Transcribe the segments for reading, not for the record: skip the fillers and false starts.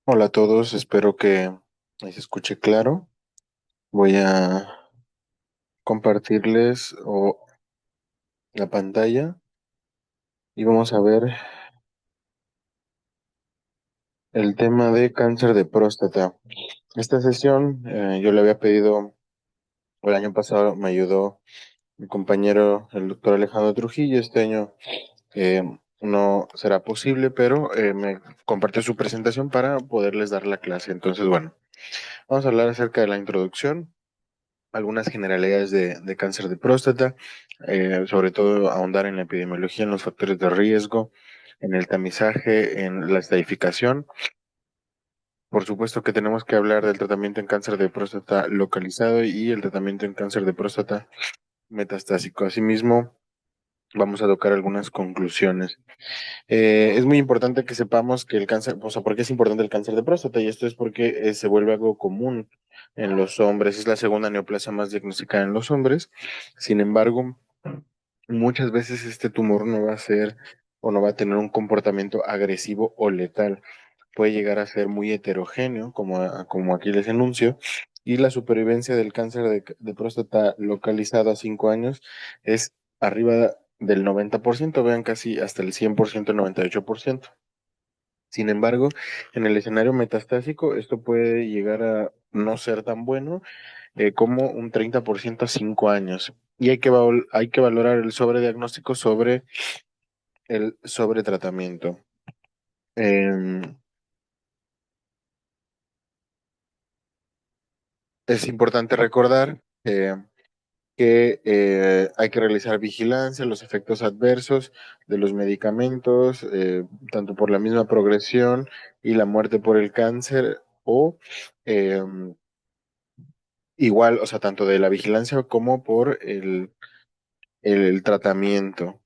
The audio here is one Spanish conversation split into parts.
Hola a todos, espero que se escuche claro. Voy a compartirles la pantalla y vamos a ver el tema de cáncer de próstata. Esta sesión yo le había pedido, el año pasado me ayudó mi compañero, el doctor Alejandro Trujillo. Este año eh, no será posible, pero me compartió su presentación para poderles dar la clase. Entonces, bueno, vamos a hablar acerca de la introducción, algunas generalidades de cáncer de próstata, sobre todo ahondar en la epidemiología, en los factores de riesgo, en el tamizaje, en la estadificación. Por supuesto que tenemos que hablar del tratamiento en cáncer de próstata localizado y el tratamiento en cáncer de próstata metastásico. Asimismo, vamos a tocar algunas conclusiones. Es muy importante que sepamos que el cáncer, o sea, ¿por qué es importante el cáncer de próstata? Y esto es porque se vuelve algo común en los hombres. Es la segunda neoplasia más diagnosticada en los hombres. Sin embargo, muchas veces este tumor no va a ser o no va a tener un comportamiento agresivo o letal. Puede llegar a ser muy heterogéneo, como aquí les enuncio, y la supervivencia del cáncer de próstata localizado a 5 años es arriba del 90%, vean casi hasta el 100%, 98%. Sin embargo, en el escenario metastásico, esto puede llegar a no ser tan bueno como un 30% a 5 años. Y hay que valorar el sobrediagnóstico sobre el sobretratamiento. Em, es importante recordar que hay que realizar vigilancia, los efectos adversos de los medicamentos, tanto por la misma progresión y la muerte por el cáncer o em, igual, o sea, tanto de la vigilancia como por el tratamiento.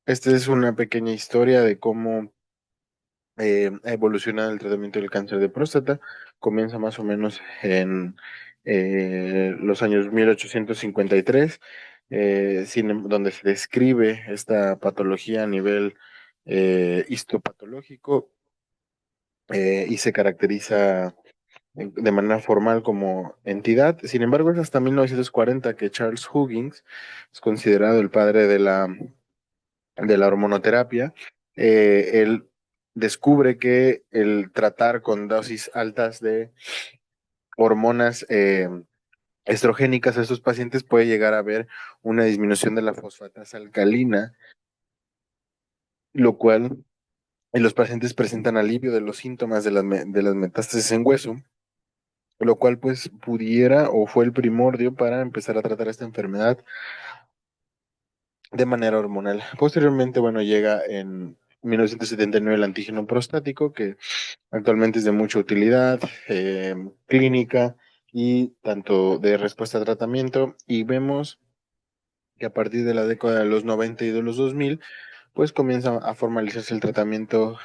Esta es una pequeña historia de cómo ha evolucionado el tratamiento del cáncer de próstata. Comienza más o menos en los años 1853, donde se describe esta patología a nivel histopatológico, y se caracteriza de manera formal como entidad. Sin embargo, es hasta 1940 que Charles Huggins es considerado el padre de la hormonoterapia. Él descubre que el tratar con dosis altas de hormonas estrogénicas a estos pacientes puede llegar a haber una disminución de la fosfatasa alcalina, lo cual en los pacientes presentan alivio de los síntomas de las metástasis en hueso, lo cual pues pudiera o fue el primordio para empezar a tratar esta enfermedad de manera hormonal. Posteriormente, bueno, llega en 1979 el antígeno prostático, que actualmente es de mucha utilidad clínica y tanto de respuesta a tratamiento. Y vemos que a partir de la década de los 90 y de los 2000 pues comienza a formalizarse el tratamiento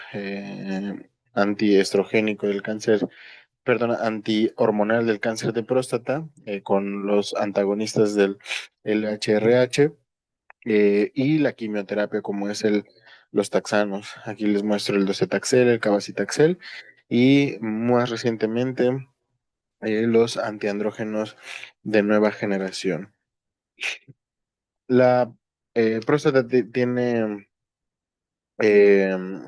antiestrogénico del cáncer, perdón, antihormonal del cáncer de próstata, con los antagonistas del LHRH, y la quimioterapia como es los taxanos. Aquí les muestro el docetaxel, el cabazitaxel y más recientemente los antiandrógenos de nueva generación. La próstata tiene,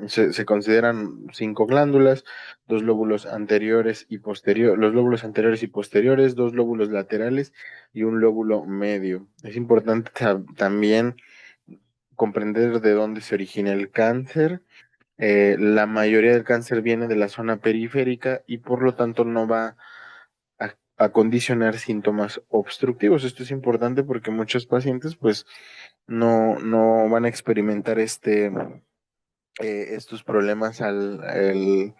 se consideran 5 glándulas, dos lóbulos anteriores y posteriores, los lóbulos anteriores y posteriores, dos lóbulos laterales y un lóbulo medio. Es importante también comprender de dónde se origina el cáncer. La mayoría del cáncer viene de la zona periférica y por lo tanto no va a condicionar síntomas obstructivos. Esto es importante porque muchos pacientes pues no van a experimentar estos problemas al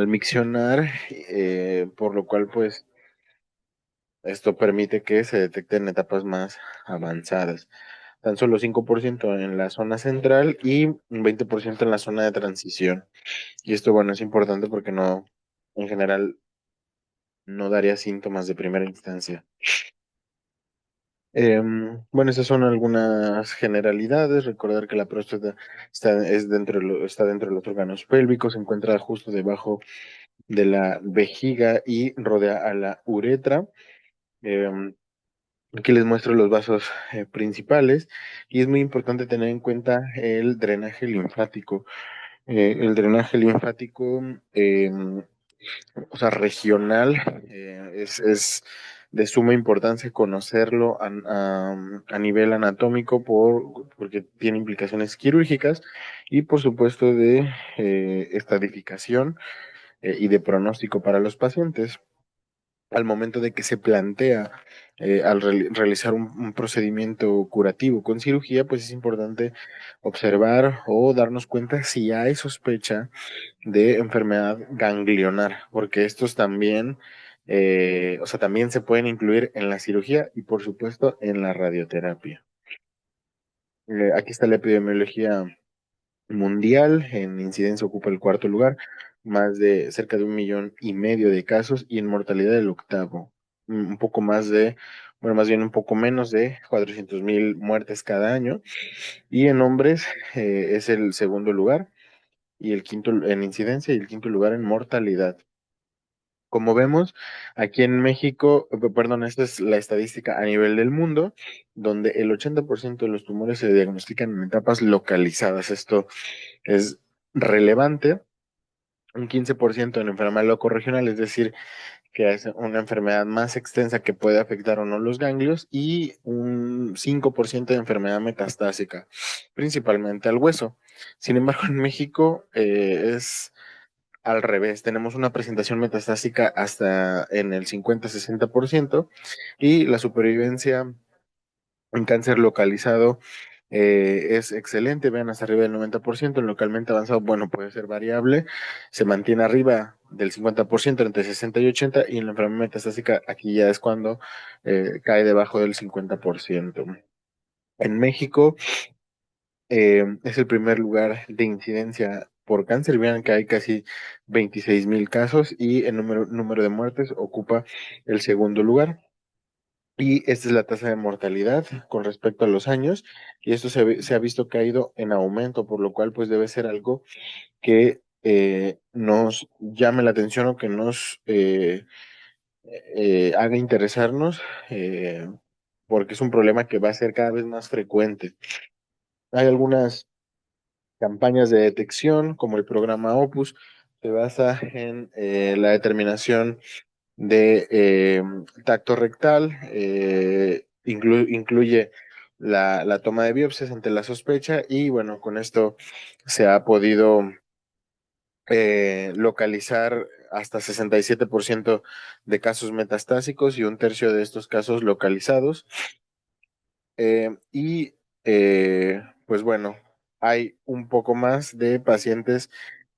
miccionar, por lo cual pues esto permite que se detecten etapas más avanzadas. Tan solo 5% en la zona central y un 20% en la zona de transición. Y esto, bueno, es importante porque no, en general, no daría síntomas de primera instancia. Bueno, esas son algunas generalidades. Recordar que la próstata está dentro de los órganos pélvicos, se encuentra justo debajo de la vejiga y rodea a la uretra. Em, Aquí les muestro los vasos principales y es muy importante tener en cuenta el drenaje linfático. El drenaje linfático, o sea, regional, es de suma importancia conocerlo a nivel anatómico porque tiene implicaciones quirúrgicas y por supuesto de estadificación y de pronóstico para los pacientes al momento de que se plantea realizar un procedimiento curativo con cirugía, pues es importante observar o darnos cuenta si hay sospecha de enfermedad ganglionar, porque estos también, o sea, también se pueden incluir en la cirugía y por supuesto en la radioterapia. Aquí está la epidemiología mundial, en incidencia ocupa el cuarto lugar, más de cerca de 1,5 millones de casos y en mortalidad el octavo, un poco más de, bueno, más bien un poco menos de 400,000 muertes cada año y en hombres es el segundo lugar y el quinto en incidencia y el quinto lugar en mortalidad. Como vemos, aquí en México, perdón, esta es la estadística a nivel del mundo, donde el 80% de los tumores se diagnostican en etapas localizadas. Esto es relevante, un 15% en enfermedad locorregional, es decir, que es una enfermedad más extensa que puede afectar o no los ganglios, y un 5% de enfermedad metastásica, principalmente al hueso. Sin embargo, en México es al revés, tenemos una presentación metastásica hasta en el 50-60% y la supervivencia en cáncer localizado es excelente, vean hasta arriba del 90%, en localmente avanzado, bueno, puede ser variable, se mantiene arriba del 50% entre 60 y 80 y en la enfermedad metastásica aquí ya es cuando cae debajo del 50%. En México es el primer lugar de incidencia por cáncer. Vean que hay casi 26,000 casos y el número de muertes ocupa el segundo lugar. Y esta es la tasa de mortalidad con respecto a los años. Y esto se ha visto que ha ido en aumento, por lo cual pues debe ser algo que nos llame la atención o que nos haga interesarnos, porque es un problema que va a ser cada vez más frecuente. Hay algunas campañas de detección, como el programa Opus, se basa en la determinación de tacto rectal, incluye la toma de biopsias ante la sospecha y bueno, con esto se ha podido localizar hasta 67% de casos metastásicos y un tercio de estos casos localizados. Y pues bueno, hay un poco más de pacientes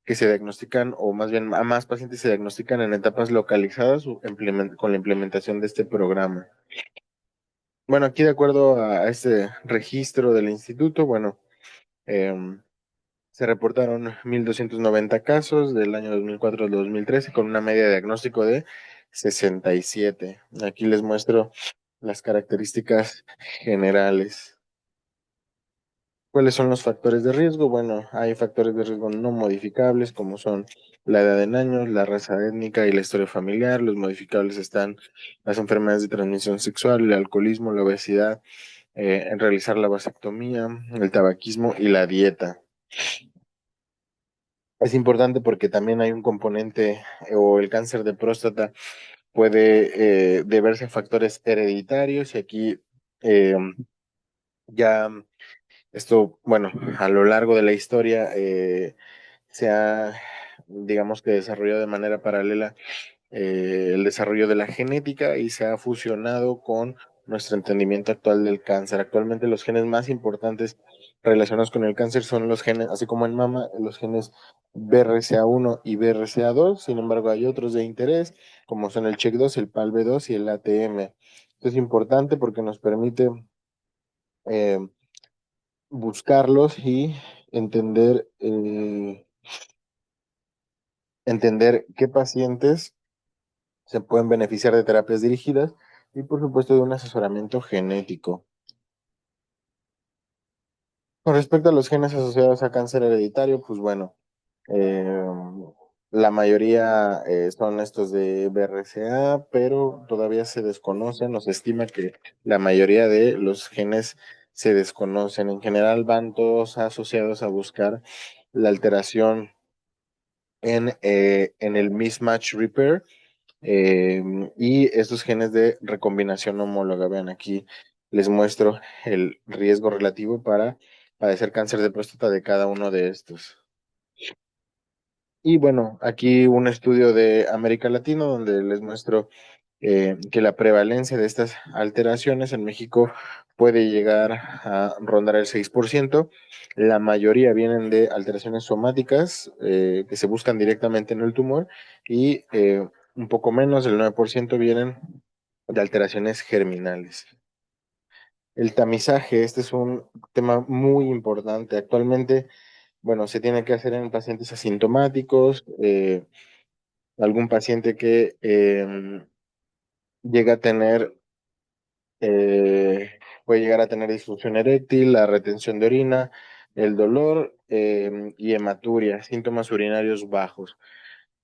que se diagnostican, o más bien a más pacientes se diagnostican en etapas localizadas con la implementación de este programa. Bueno, aquí de acuerdo a este registro del instituto, bueno, em, se reportaron 1,290 casos del año 2004 al 2013 con una media de diagnóstico de 67. Aquí les muestro las características generales. ¿Cuáles son los factores de riesgo? Bueno, hay factores de riesgo no modificables como son la edad en años, la raza étnica y la historia familiar. Los modificables están las enfermedades de transmisión sexual, el alcoholismo, la obesidad, en realizar la vasectomía, el tabaquismo y la dieta. Es importante porque también hay un componente o el cáncer de próstata puede deberse a factores hereditarios y aquí eh, ya esto, bueno, a lo largo de la historia se ha, digamos que desarrollado de manera paralela el desarrollo de la genética y se ha fusionado con nuestro entendimiento actual del cáncer. Actualmente los genes más importantes relacionados con el cáncer son los genes, así como en mama, los genes BRCA1 y BRCA2. Sin embargo, hay otros de interés, como son el CHEK2, el PALB2 y el ATM. Esto es importante porque nos permite eh, buscarlos y entender, entender qué pacientes se pueden beneficiar de terapias dirigidas y por supuesto de un asesoramiento genético. Con respecto a los genes asociados a cáncer hereditario, pues bueno, eh, la mayoría son estos de BRCA, pero todavía se desconocen, nos estima que la mayoría de los genes se desconocen. En general van todos asociados a buscar la alteración en el mismatch repair, eh, y estos genes de recombinación homóloga. Vean, aquí les muestro el riesgo relativo para padecer cáncer de próstata de cada uno de estos. Y bueno, aquí un estudio de América Latina donde les muestro que la prevalencia de estas alteraciones en México puede llegar a rondar el 6%. La mayoría vienen de alteraciones somáticas que se buscan directamente en el tumor y un poco menos, el 9% vienen de alteraciones germinales. El tamizaje, este es un tema muy importante. Actualmente, bueno, se tiene que hacer en pacientes asintomáticos, algún paciente que llega a tener puede llegar a tener disfunción eréctil, la retención de orina, el dolor y hematuria, síntomas urinarios bajos.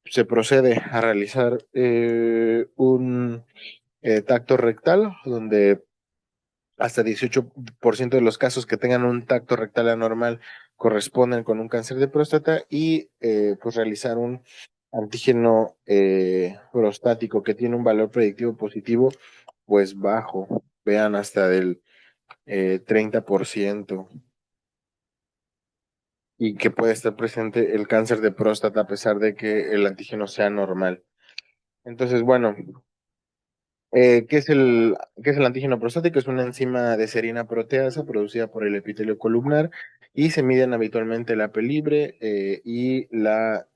Se procede a realizar un tacto rectal, donde hasta 18% de los casos que tengan un tacto rectal anormal corresponden con un cáncer de próstata y pues realizar un antígeno prostático que tiene un valor predictivo positivo pues bajo, vean hasta del 30%, y que puede estar presente el cáncer de próstata a pesar de que el antígeno sea normal. Entonces, bueno, qué es el antígeno prostático? Es una enzima de serina proteasa producida por el epitelio columnar y se miden habitualmente la P libre y la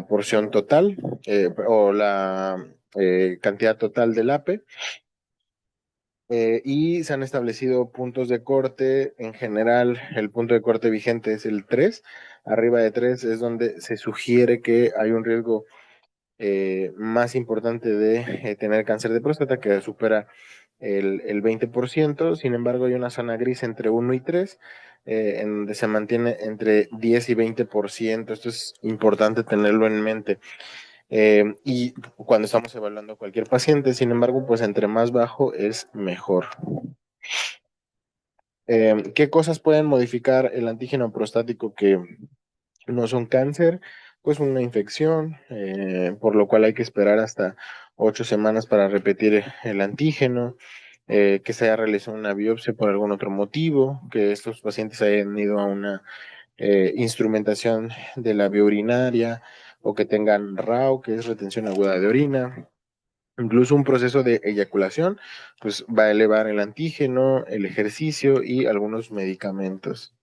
porción total o la cantidad total del AP. Y se han establecido puntos de corte. En general, el punto de corte vigente es el 3. Arriba de 3 es donde se sugiere que hay un riesgo más importante de tener cáncer de próstata, que supera el 20%. Sin embargo, hay una zona gris entre 1 y 3, en donde se mantiene entre 10 y 20%. Esto es importante tenerlo en mente. Y cuando estamos evaluando a cualquier paciente, sin embargo, pues entre más bajo es mejor. ¿Qué cosas pueden modificar el antígeno prostático que no son cáncer? Pues una infección, por lo cual hay que esperar hasta 8 semanas para repetir el antígeno, que se haya realizado una biopsia por algún otro motivo, que estos pacientes hayan ido a una instrumentación de la vía urinaria o que tengan RAO, que es retención aguda de orina. Incluso un proceso de eyaculación, pues va a elevar el antígeno, el ejercicio y algunos medicamentos.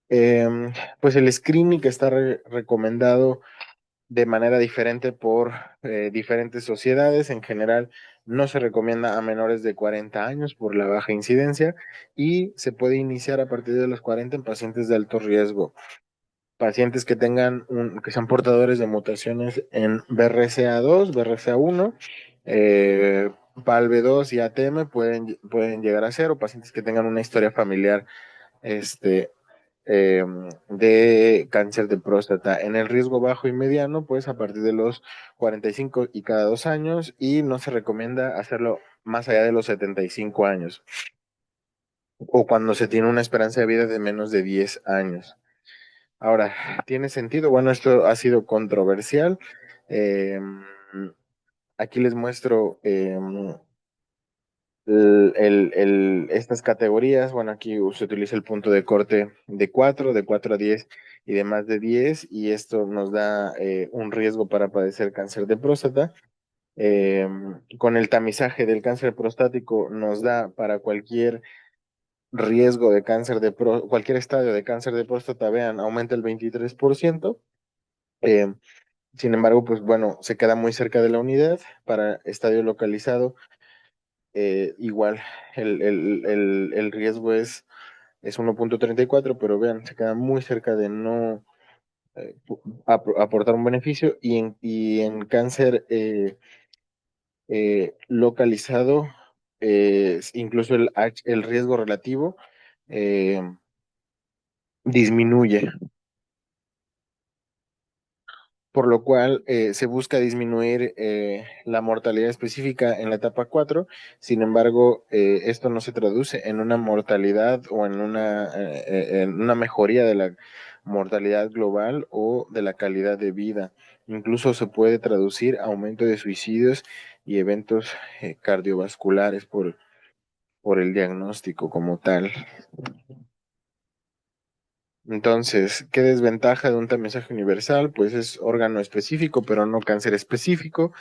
Pues el screening que está recomendado de manera diferente por diferentes sociedades. En general, no se recomienda a menores de 40 años por la baja incidencia y se puede iniciar a partir de los 40 en pacientes de alto riesgo. Pacientes que que sean portadores de mutaciones en BRCA2, BRCA1, eh, PALB2 y ATM pueden llegar a ser, o pacientes que tengan una historia familiar este, eh, de cáncer de próstata. En el riesgo bajo y mediano, pues a partir de los 45 y cada 2 años, y no se recomienda hacerlo más allá de los 75 años, o cuando se tiene una esperanza de vida de menos de 10 años. Ahora, ¿tiene sentido? Bueno, esto ha sido controversial. Eh, Aquí les muestro estas categorías. Bueno, aquí se utiliza el punto de corte de 4 a 10 y de más de 10, y esto nos da un riesgo para padecer cáncer de próstata. Eh, con el tamizaje del cáncer prostático nos da para cualquier riesgo de cualquier estadio de cáncer de próstata, vean, aumenta el 23%. Eh, Sin embargo, pues bueno, se queda muy cerca de la unidad. Para estadio localizado, igual el riesgo es 1,34, pero vean, se queda muy cerca de no. aportar un beneficio y en cáncer localizado, incluso el riesgo relativo eh, disminuye, por lo cual se busca disminuir la mortalidad específica en la etapa 4. Sin embargo, esto no se traduce en una mortalidad o en una mejoría de la mortalidad global o de la calidad de vida. Incluso se puede traducir aumento de suicidios y eventos cardiovasculares por el diagnóstico como tal. Entonces, ¿qué desventaja de un tamizaje universal? Pues es órgano específico, pero no cáncer específico.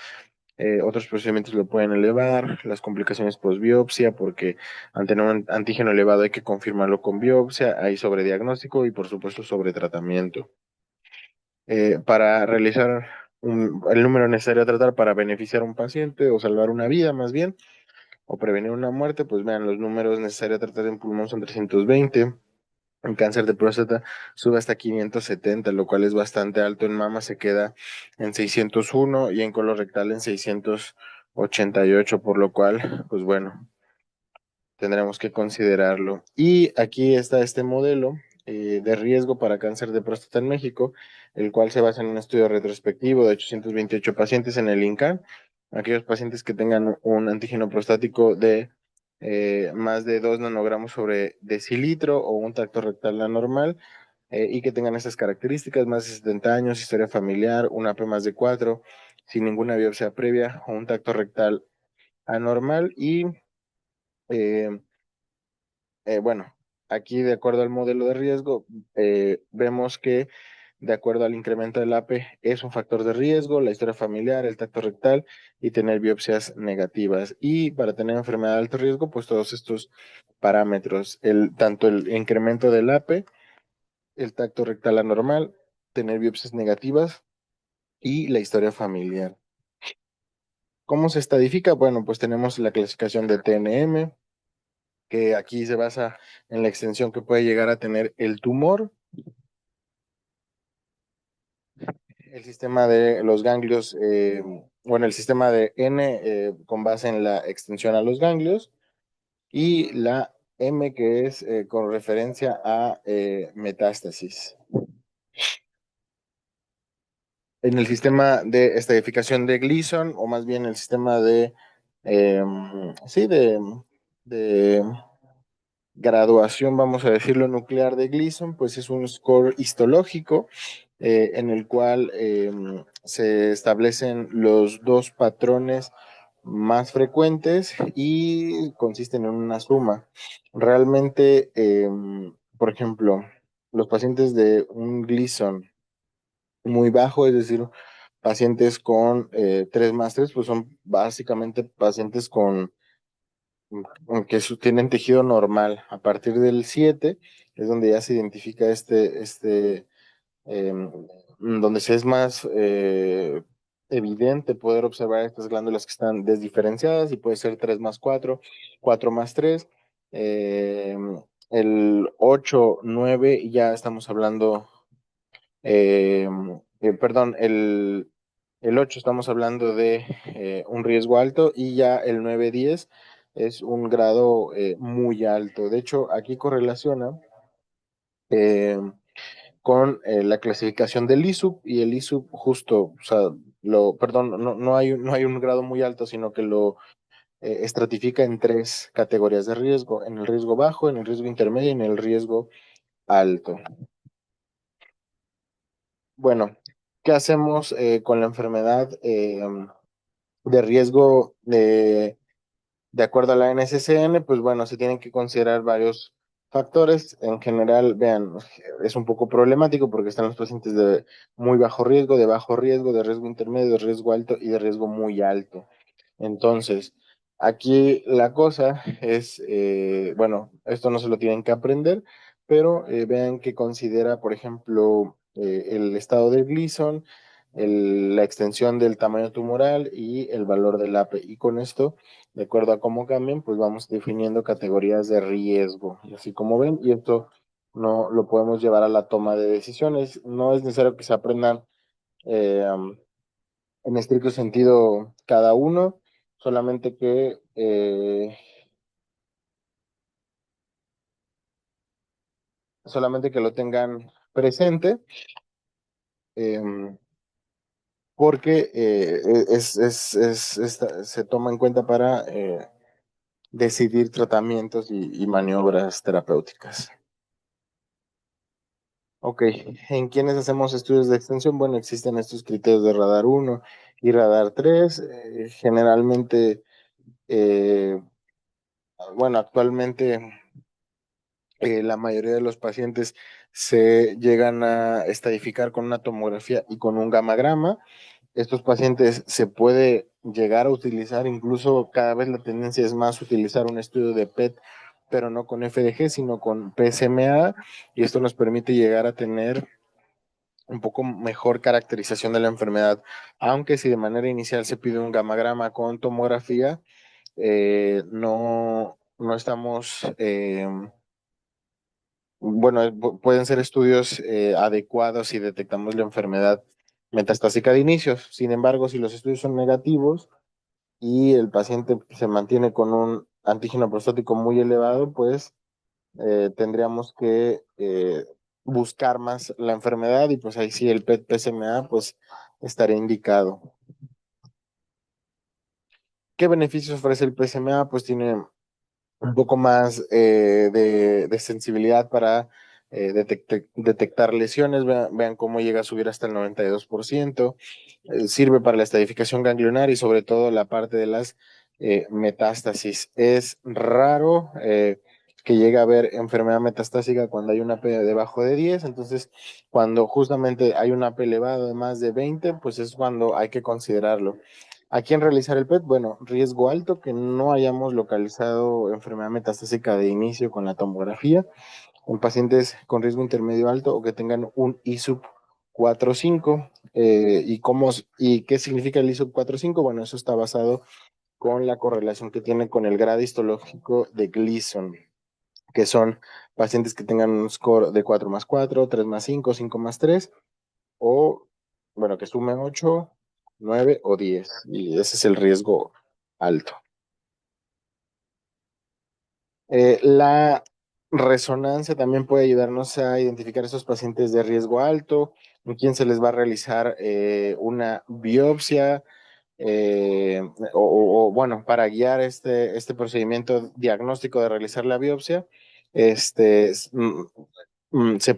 Otros procedimientos lo pueden elevar, las complicaciones post-biopsia, porque al tener un antígeno elevado hay que confirmarlo con biopsia, hay sobrediagnóstico y por supuesto sobretratamiento. Para realizar el número necesario a tratar para beneficiar a un paciente o salvar una vida más bien, o prevenir una muerte, pues vean, los números necesarios a tratar en pulmón son 320. En cáncer de próstata sube hasta 570, lo cual es bastante alto. En mama se queda en 601 y en colorectal en 688, por lo cual, pues bueno, tendremos que considerarlo. Y aquí está este modelo de riesgo para cáncer de próstata en México, el cual se basa en un estudio retrospectivo de 828 pacientes en el INCAN. Aquellos pacientes que tengan un antígeno prostático de más de 2 nanogramos sobre decilitro o un tracto rectal anormal, y que tengan estas características: más de 70 años, historia familiar, una P más de 4, sin ninguna biopsia previa o un tracto rectal anormal. Y eh, bueno, aquí de acuerdo al modelo de riesgo, vemos que de acuerdo al incremento del APE es un factor de riesgo, la historia familiar, el tacto rectal y tener biopsias negativas. Y para tener enfermedad de alto riesgo, pues todos estos parámetros, tanto el incremento del APE, el tacto rectal anormal, tener biopsias negativas y la historia familiar. ¿Cómo se estadifica? Bueno, pues tenemos la clasificación de TNM, que aquí se basa en la extensión que puede llegar a tener el tumor, el sistema de los ganglios, bueno, el sistema de N con base en la extensión a los ganglios, y la M que es con referencia a metástasis. En el sistema de estadificación de Gleason, o más bien el sistema eh, sí, de graduación, vamos a decirlo, nuclear de Gleason, pues es un score histológico en el cual se establecen los dos patrones más frecuentes y consisten en una suma. Realmente, por ejemplo, los pacientes de un Gleason muy bajo, es decir, pacientes con 3 más 3, pues son básicamente pacientes que tienen tejido normal. A partir del 7 es donde ya se identifica donde se es más evidente poder observar estas glándulas que están desdiferenciadas, y puede ser 3 más 4, 4 más 3. El 8 9 ya estamos hablando, eh, perdón, el 8 estamos hablando de un riesgo alto, y ya el 9 10 es un grado muy alto. De hecho, aquí correlaciona eh, con la clasificación del ISUP, y el ISUP justo, o sea, perdón, no hay un grado muy alto, sino que lo estratifica en 3 categorías de riesgo: en el riesgo bajo, en el riesgo intermedio y en el riesgo alto. Bueno, ¿qué hacemos con la enfermedad de riesgo de acuerdo a la NCCN? Pues bueno, se tienen que considerar varios factores. En general, vean, es un poco problemático porque están los pacientes de muy bajo riesgo, de riesgo intermedio, de riesgo alto y de riesgo muy alto. Entonces, aquí la cosa es, bueno, esto no se lo tienen que aprender, pero vean que considera, por ejemplo, el estado de Gleason, la extensión del tamaño tumoral y el valor del APE. Y con esto, de acuerdo a cómo cambien, pues vamos definiendo categorías de riesgo. Y así como ven, y esto no lo podemos llevar a la toma de decisiones. No es necesario que se aprendan en estricto sentido cada uno, solamente solamente que lo tengan presente, eh, porque se toma en cuenta para decidir tratamientos y maniobras terapéuticas. Ok, ¿en quiénes hacemos estudios de extensión? Bueno, existen estos criterios de radar uno y radar 3. Generalmente, eh, bueno, actualmente la mayoría de los pacientes se llegan a estadificar con una tomografía y con un gamagrama. Estos pacientes se puede llegar a utilizar, incluso cada vez la tendencia es más utilizar un estudio de PET, pero no con FDG, sino con PSMA, y esto nos permite llegar a tener un poco mejor caracterización de la enfermedad, aunque si de manera inicial se pide un gamagrama con tomografía, no estamos, bueno, pueden ser estudios adecuados si detectamos la enfermedad metastásica de inicio. Sin embargo, si los estudios son negativos y el paciente se mantiene con un antígeno prostático muy elevado, pues tendríamos que buscar más la enfermedad y pues ahí sí el PET-PSMA pues estaría indicado. ¿Qué beneficios ofrece el PSMA? Pues tiene un poco más de sensibilidad para detectar lesiones. Vean cómo llega a subir hasta el 92%. Sirve para la estadificación ganglionar y sobre todo la parte de las metástasis. Es raro que llegue a haber enfermedad metastásica cuando hay una P debajo de 10. Entonces cuando justamente hay una P elevado de más de 20, pues es cuando hay que considerarlo. ¿A quién realizar el PET? Bueno, riesgo alto que no hayamos localizado enfermedad metastásica de inicio con la tomografía, en pacientes con riesgo intermedio alto o que tengan un ISUP 4.5. ¿Y qué significa el ISUP 4.5? Bueno, eso está basado con la correlación que tiene con el grado histológico de Gleason, que son pacientes que tengan un score de 4+4, 3+5, 5+3 o, bueno, que sumen 8, 9 o 10. Y ese es el riesgo alto. La resonancia también puede ayudarnos a identificar esos pacientes de riesgo alto, en quien se les va a realizar una biopsia, bueno, para guiar este procedimiento diagnóstico de realizar la biopsia, se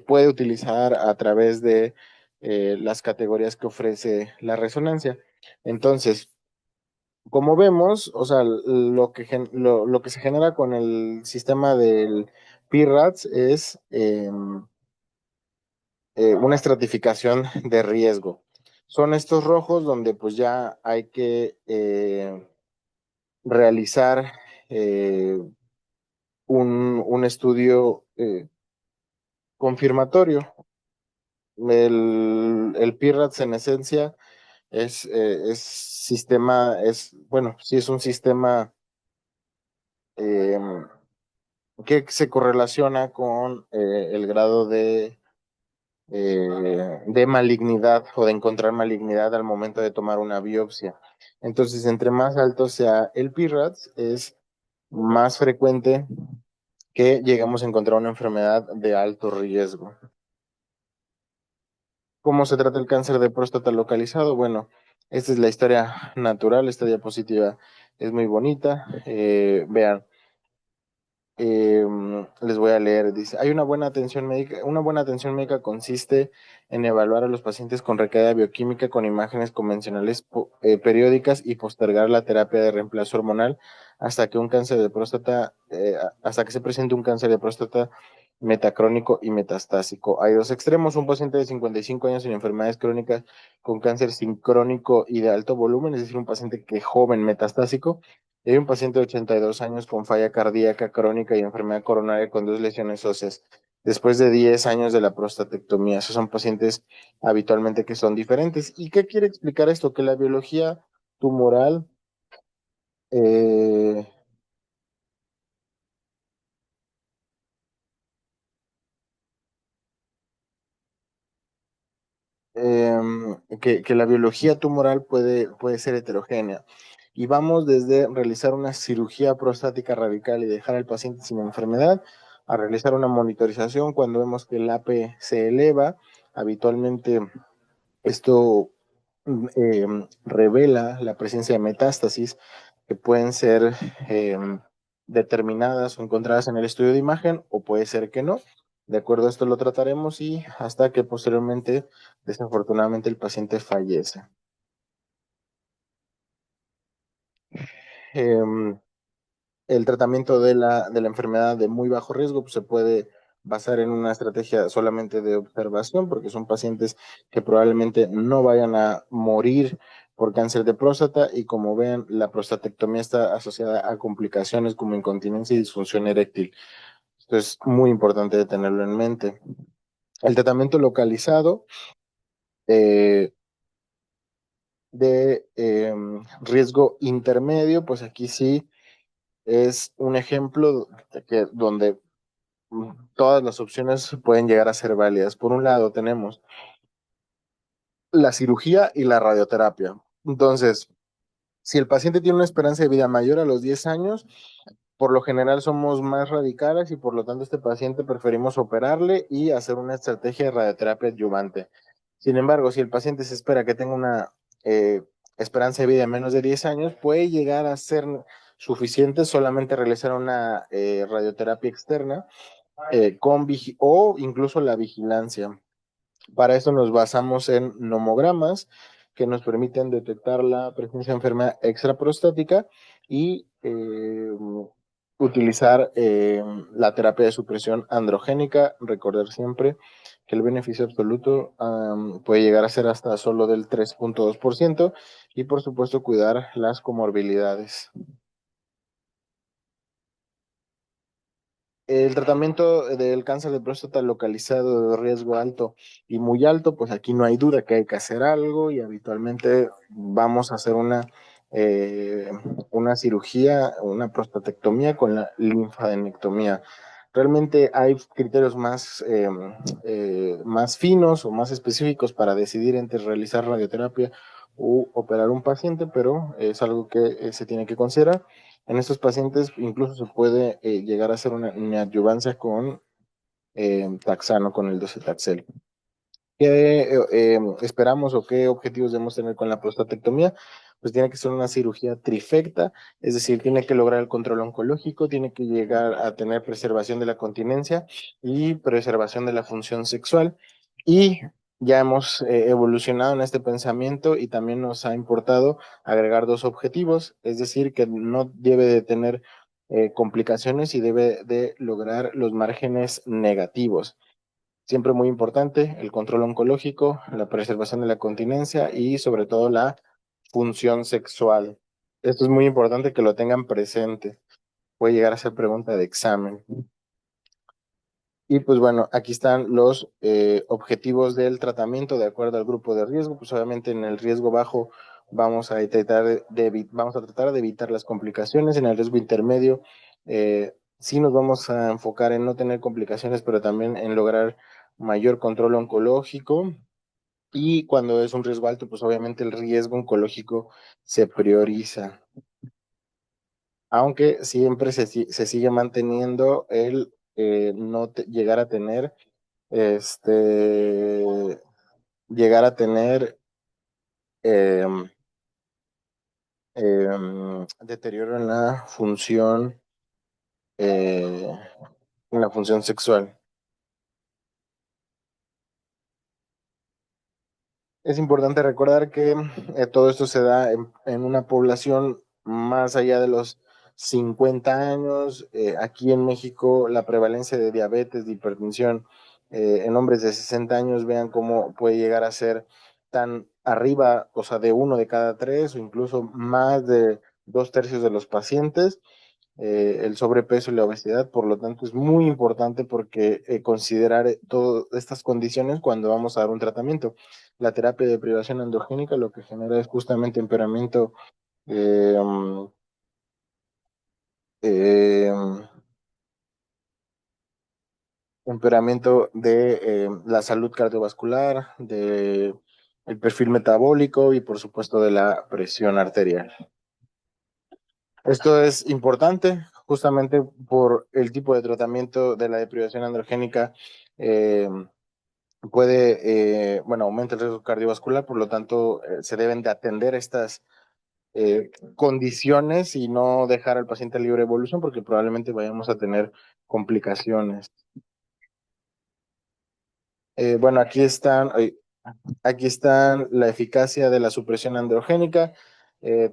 puede utilizar a través de las categorías que ofrece la resonancia. Entonces, como vemos, o sea, lo que se genera con el sistema del PIRADS es una estratificación de riesgo. Son estos rojos donde pues ya hay que realizar eh, un estudio confirmatorio. El PIRADS en esencia bueno, sí es un sistema eh, que se correlaciona con el grado de malignidad o de encontrar malignidad al momento de tomar una biopsia. Entonces, entre más alto sea el PIRADS, es más frecuente que lleguemos a encontrar una enfermedad de alto riesgo. ¿Cómo se trata el cáncer de próstata localizado? Bueno, esta es la historia natural. Esta diapositiva es muy bonita. Vean, les voy a leer. Dice, hay una buena atención médica. Una buena atención médica consiste en evaluar a los pacientes con recaída bioquímica con imágenes convencionales periódicas y postergar la terapia de reemplazo hormonal hasta que un cáncer de próstata, hasta que se presente un cáncer de próstata metacrónico y metastásico. Hay dos extremos, un paciente de 55 años sin enfermedades crónicas con cáncer sincrónico y de alto volumen, es decir, un paciente que joven metastásico, y hay un paciente de 82 años con falla cardíaca crónica y enfermedad coronaria con dos lesiones óseas, después de 10 años de la prostatectomía. Esos son pacientes habitualmente que son diferentes. ¿Y qué quiere explicar esto? Que la biología tumoral eh, que la biología tumoral puede ser heterogénea. Y vamos desde realizar una cirugía prostática radical y dejar al paciente sin enfermedad, a realizar una monitorización cuando vemos que el AP se eleva. Habitualmente esto revela la presencia de metástasis que pueden ser eh, determinadas o encontradas en el estudio de imagen o puede ser que no. De acuerdo a esto lo trataremos y hasta que posteriormente, desafortunadamente, el paciente fallece. Em, el tratamiento de la enfermedad de muy bajo riesgo pues, se puede basar en una estrategia solamente de observación, porque son pacientes que probablemente no vayan a morir por cáncer de próstata y como ven, la prostatectomía está asociada a complicaciones como incontinencia y disfunción eréctil. Esto es muy importante tenerlo en mente. El tratamiento localizado eh, de riesgo intermedio, pues aquí sí es un ejemplo donde todas las opciones pueden llegar a ser válidas. Por un lado, tenemos la cirugía y la radioterapia. Entonces, si el paciente tiene una esperanza de vida mayor a los 10 años, por lo general somos más radicales y por lo tanto este paciente preferimos operarle y hacer una estrategia de radioterapia adyuvante. Sin embargo, si el paciente se espera que tenga una esperanza de vida de menos de 10 años, puede llegar a ser suficiente solamente realizar una radioterapia externa o incluso la vigilancia. Para eso nos basamos en nomogramas que nos permiten detectar la presencia de enfermedad extraprostática y utilizar la terapia de supresión androgénica. Recordar siempre que el beneficio absoluto puede llegar a ser hasta solo del 3,2% y por supuesto cuidar las comorbilidades. El tratamiento del cáncer de próstata localizado de riesgo alto y muy alto, pues aquí no hay duda que hay que hacer algo y habitualmente vamos a hacer eh, una cirugía, una prostatectomía con la linfadenectomía. Realmente hay criterios más finos o más específicos para decidir entre realizar radioterapia u operar un paciente, pero es algo que se tiene que considerar. En estos pacientes incluso se puede llegar a hacer una neoadyuvancia con taxano, con el docetaxel. ¿Qué esperamos o qué objetivos debemos tener con la prostatectomía? Pues tiene que ser una cirugía trifecta, es decir, tiene que lograr el control oncológico, tiene que llegar a tener preservación de la continencia y preservación de la función sexual. Y ya hemos evolucionado en este pensamiento y también nos ha importado agregar dos objetivos, es decir, que no debe de tener complicaciones y debe de lograr los márgenes negativos. Siempre muy importante el control oncológico, la preservación de la continencia y sobre todo la función sexual. Esto es muy importante que lo tengan presente. Puede llegar a ser pregunta de examen. Y pues bueno, aquí están los objetivos del tratamiento de acuerdo al grupo de riesgo. Pues obviamente en el riesgo bajo vamos a tratar de evitar las complicaciones. En el riesgo intermedio sí nos vamos a enfocar en no tener complicaciones, pero también en lograr mayor control oncológico. Y cuando es un riesgo alto, pues obviamente el riesgo oncológico se prioriza, aunque siempre se sigue manteniendo el no llegar a tener este, llegar a tener em, deterioro eh, en la función sexual. Es importante recordar que todo esto se da en una población más allá de los 50 años. Aquí en México, la prevalencia de diabetes, de hipertensión en hombres de 60 años, vean cómo puede llegar a ser tan arriba, o sea, de uno de cada tres o incluso más de 2/3 de los pacientes el sobrepeso y la obesidad. Por lo tanto, es muy importante porque considerar todas estas condiciones cuando vamos a dar un tratamiento. La terapia de privación endogénica lo que genera es justamente eh, um, um, empeoramiento de la salud cardiovascular, el perfil metabólico y por supuesto de la presión arterial. Esto es importante justamente por el tipo de tratamiento de la deprivación androgénica. eh, bueno, aumenta el riesgo cardiovascular, por lo tanto, se deben de atender estas condiciones y no dejar al paciente a libre evolución porque probablemente vayamos a tener complicaciones. Bueno, aquí están la eficacia de la supresión androgénica.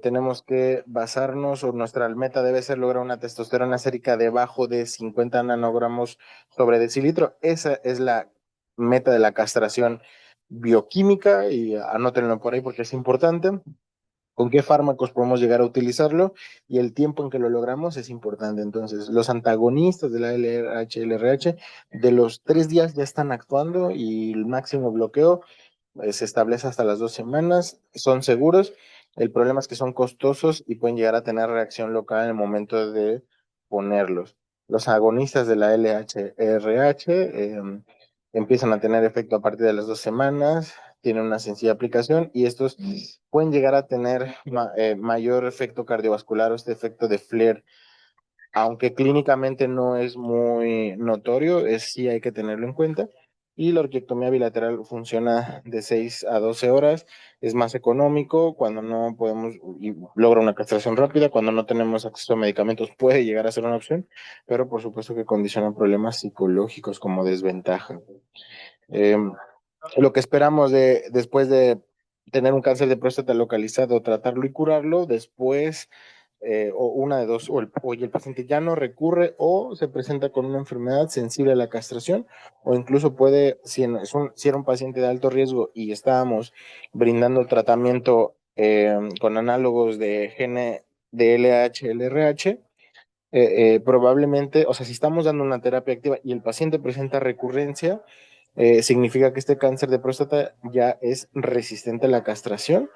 Tenemos que basarnos, o nuestra meta debe ser lograr una testosterona sérica debajo de 50 nanogramos sobre decilitro. Esa es la meta de la castración bioquímica y anótenlo por ahí porque es importante. Con qué fármacos podemos llegar a utilizarlo y el tiempo en que lo logramos es importante. Entonces, los antagonistas de la LRH, LRH, de los 3 días ya están actuando y el máximo bloqueo se establece hasta las 2 semanas, son seguros. El problema es que son costosos y pueden llegar a tener reacción local en el momento de ponerlos. Los agonistas de la LH-RH empiezan a tener efecto a partir de las 2 semanas, tienen una sencilla aplicación y estos pueden llegar a tener mayor efecto cardiovascular o este efecto de flare, aunque clínicamente no es muy notorio, sí hay que tenerlo en cuenta. Y la orquiectomía bilateral funciona de 6 a 12 horas, es más económico cuando no podemos y logra una castración rápida, cuando no tenemos acceso a medicamentos puede llegar a ser una opción, pero por supuesto que condicionan problemas psicológicos como desventaja. Eh, lo que esperamos después de tener un cáncer de próstata localizado, tratarlo y curarlo, después, o una de dos, o el paciente ya no recurre o se presenta con una enfermedad sensible a la castración, o incluso puede, si era un paciente de alto riesgo y estábamos brindando tratamiento con análogos de gene de LH, LRH, probablemente, o sea, si estamos dando una terapia activa y el paciente presenta recurrencia, significa que este cáncer de próstata ya es resistente a la castración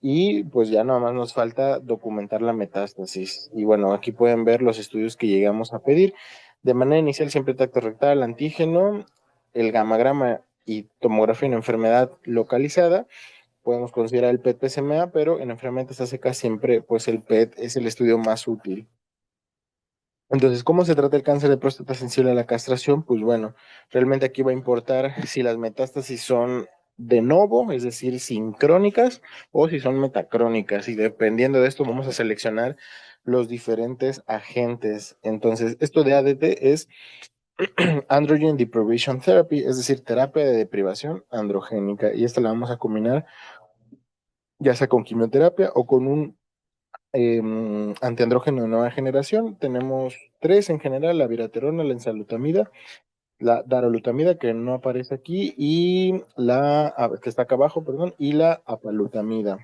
y pues ya nada más nos falta documentar la metástasis. Y bueno, aquí pueden ver los estudios que llegamos a pedir. De manera inicial, siempre tacto rectal, antígeno, el gamagrama y tomografía en enfermedad localizada. Podemos considerar el PET-PSMA, pero en enfermedades secas siempre pues el PET es el estudio más útil. Entonces, ¿cómo se trata el cáncer de próstata sensible a la castración? Pues bueno, realmente aquí va a importar si las metástasis son de novo, es decir, sincrónicas, o si son metacrónicas. Y dependiendo de esto, vamos a seleccionar los diferentes agentes. Entonces, esto de ADT es Androgen Deprivation Therapy, es decir, terapia de deprivación androgénica. Y esta la vamos a combinar ya sea con quimioterapia o con un antiandrógeno de nueva generación. Tenemos tres en general: la viraterona, la enzalutamida, la darolutamida, que no aparece aquí, y que está acá abajo, perdón, y la apalutamida.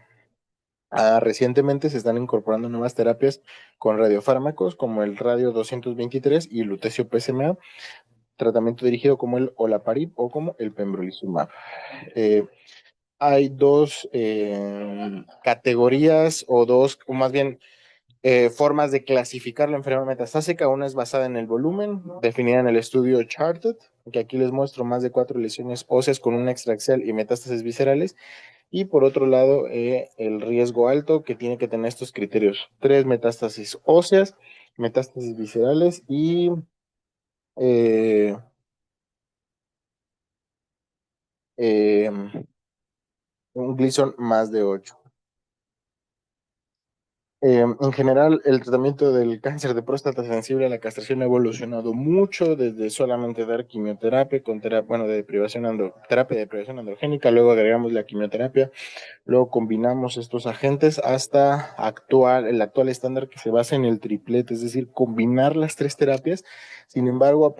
Recientemente se están incorporando nuevas terapias con radiofármacos como el radio 223 y el lutecio PSMA, tratamiento dirigido como el olaparib o como el pembrolizumab. Eh, Hay dos categorías o dos, o más bien formas de clasificar la enfermedad metastásica. Una es basada en el volumen, definida en el estudio Charted, que aquí les muestro más de 4 lesiones óseas con un extraxial y metástasis viscerales. Y por otro lado, el riesgo alto, que tiene que tener estos criterios: 3 metástasis óseas, metástasis viscerales y eh, eh, un Gleason más de 8. En general, el tratamiento del cáncer de próstata sensible a la castración ha evolucionado mucho, desde solamente dar quimioterapia con bueno, terapia de deprivación androgénica, luego agregamos la quimioterapia, luego combinamos estos agentes hasta el actual estándar, que se basa en el triplete, es decir, combinar las tres terapias. Sin embargo,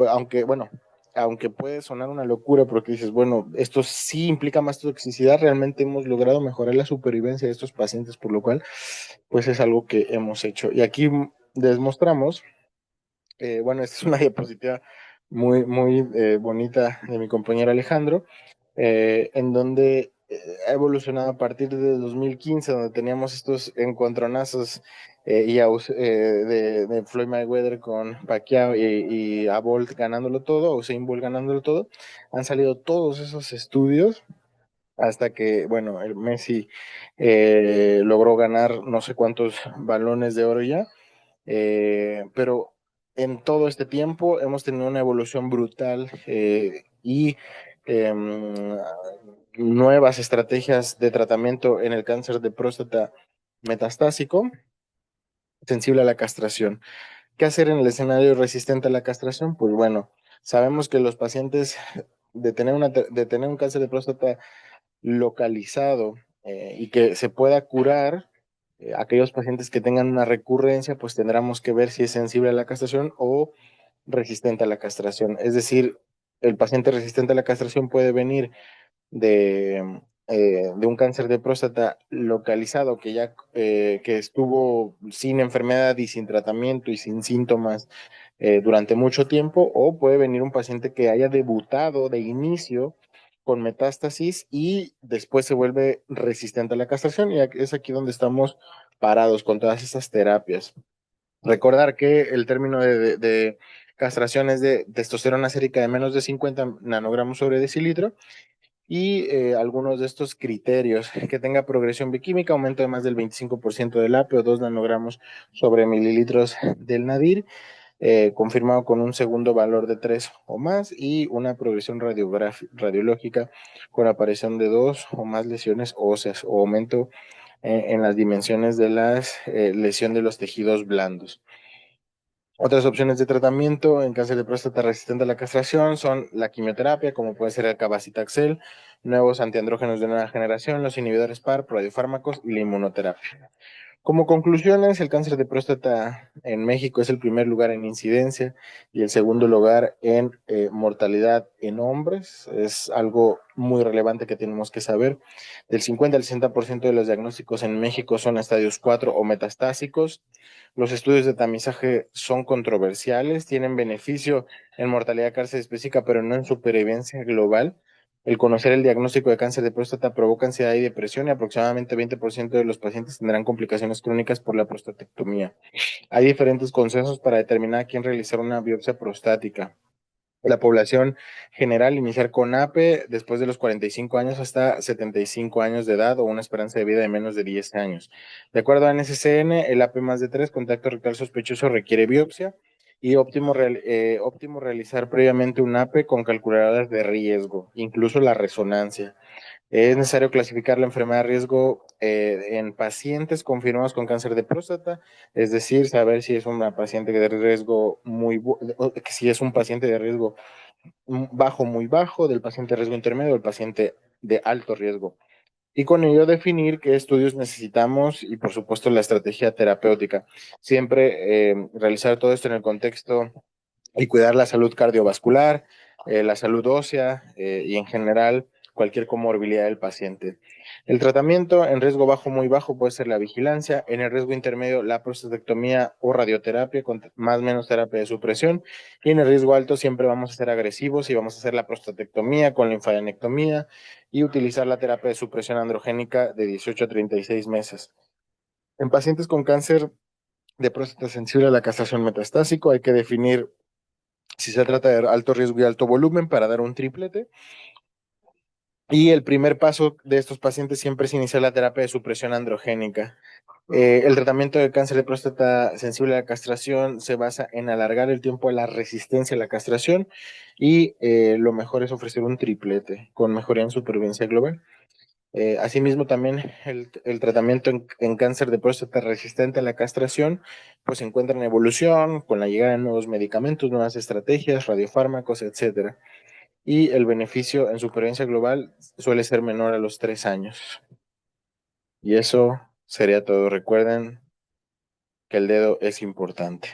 aunque puede sonar una locura porque dices, bueno, esto sí implica más toxicidad, realmente hemos logrado mejorar la supervivencia de estos pacientes, por lo cual pues es algo que hemos hecho. Y aquí les mostramos, bueno, esta es una diapositiva muy, muy bonita de mi compañero Alejandro, en donde ha evolucionado a partir de 2015, donde teníamos estos encontronazos de Floyd Mayweather con Pacquiao y a Bolt ganándolo todo, o Usain Bolt ganándolo todo. Han salido todos esos estudios hasta que, bueno, el Messi logró ganar no sé cuántos balones de oro ya, pero en todo este tiempo hemos tenido una evolución brutal y em, nuevas estrategias de tratamiento en el cáncer de próstata metastásico sensible a la castración. ¿Qué hacer en el escenario resistente a la castración? Pues bueno, sabemos que los pacientes de tener un cáncer de próstata localizado y que se pueda curar, aquellos pacientes que tengan una recurrencia, pues tendremos que ver si es sensible a la castración o resistente a la castración. Es decir, el paciente resistente a la castración puede venir de un cáncer de próstata localizado que ya que estuvo sin enfermedad y sin tratamiento y sin síntomas durante mucho tiempo, o puede venir un paciente que haya debutado de inicio con metástasis y después se vuelve resistente a la castración, y es aquí donde estamos parados con todas esas terapias. Recordar que el término de castración es de testosterona sérica de menos de 50 nanogramos sobre decilitro, y algunos de estos criterios: que tenga progresión bioquímica, aumento de más del 25% del APE o 2 nanogramos sobre mililitros del nadir, confirmado con un segundo valor de 3 o más, y una progresión radiológica con aparición de dos o más lesiones óseas o aumento en las dimensiones de la lesión de los tejidos blandos. Otras opciones de tratamiento en cáncer de próstata resistente a la castración son la quimioterapia, como puede ser el cabazitaxel, nuevos antiandrógenos de nueva generación, los inhibidores PARP, radiofármacos y la inmunoterapia. Como conclusiones, el cáncer de próstata en México es el primer lugar en incidencia y el segundo lugar en mortalidad en hombres. Es algo muy relevante que tenemos que saber. Del 50 al 60% de los diagnósticos en México son estadios 4 o metastásicos. Los estudios de tamizaje son controversiales, tienen beneficio en mortalidad cáncer específica, pero no en supervivencia global. El conocer el diagnóstico de cáncer de próstata provoca ansiedad y depresión, y aproximadamente 20% de los pacientes tendrán complicaciones crónicas por la prostatectomía. Hay diferentes consensos para determinar a quién realizar una biopsia prostática. La población general iniciar con APE después de los 45 años hasta 75 años de edad o una esperanza de vida de menos de 10 años. De acuerdo a NSCN, el AP más de 3, contacto rectal sospechoso, requiere biopsia, y óptimo realizar previamente un APE con calculadoras de riesgo, incluso la resonancia. Es necesario clasificar la enfermedad de riesgo en pacientes confirmados con cáncer de próstata, es decir, saber si es una paciente de riesgo si es un paciente de riesgo bajo, muy bajo, del paciente de riesgo intermedio, del paciente de alto riesgo. Y con ello definir qué estudios necesitamos y, por supuesto, la estrategia terapéutica. Siempre realizar todo esto en el contexto y cuidar la salud cardiovascular, la salud ósea y en general cualquier comorbilidad del paciente. El tratamiento en riesgo bajo, muy bajo, puede ser la vigilancia; en el riesgo intermedio, la prostatectomía o radioterapia con más o menos terapia de supresión; y en el riesgo alto siempre vamos a ser agresivos y vamos a hacer la prostatectomía con linfadenectomía y utilizar la terapia de supresión androgénica de 18 a 36 meses. En pacientes con cáncer de próstata sensible a la castración metastásico, hay que definir si se trata de alto riesgo y alto volumen para dar un triplete. Y el primer paso de estos pacientes siempre es iniciar la terapia de supresión androgénica. El tratamiento de cáncer de próstata sensible a la castración se basa en alargar el tiempo de la resistencia a la castración, y lo mejor es ofrecer un triplete con mejoría en supervivencia global. Asimismo, también el tratamiento en cáncer de próstata resistente a la castración pues se encuentra en evolución con la llegada de nuevos medicamentos, nuevas estrategias, radiofármacos, etcétera. Y el beneficio en supervivencia global suele ser menor a los 3 años. Y eso sería todo. Recuerden que el dedo es importante.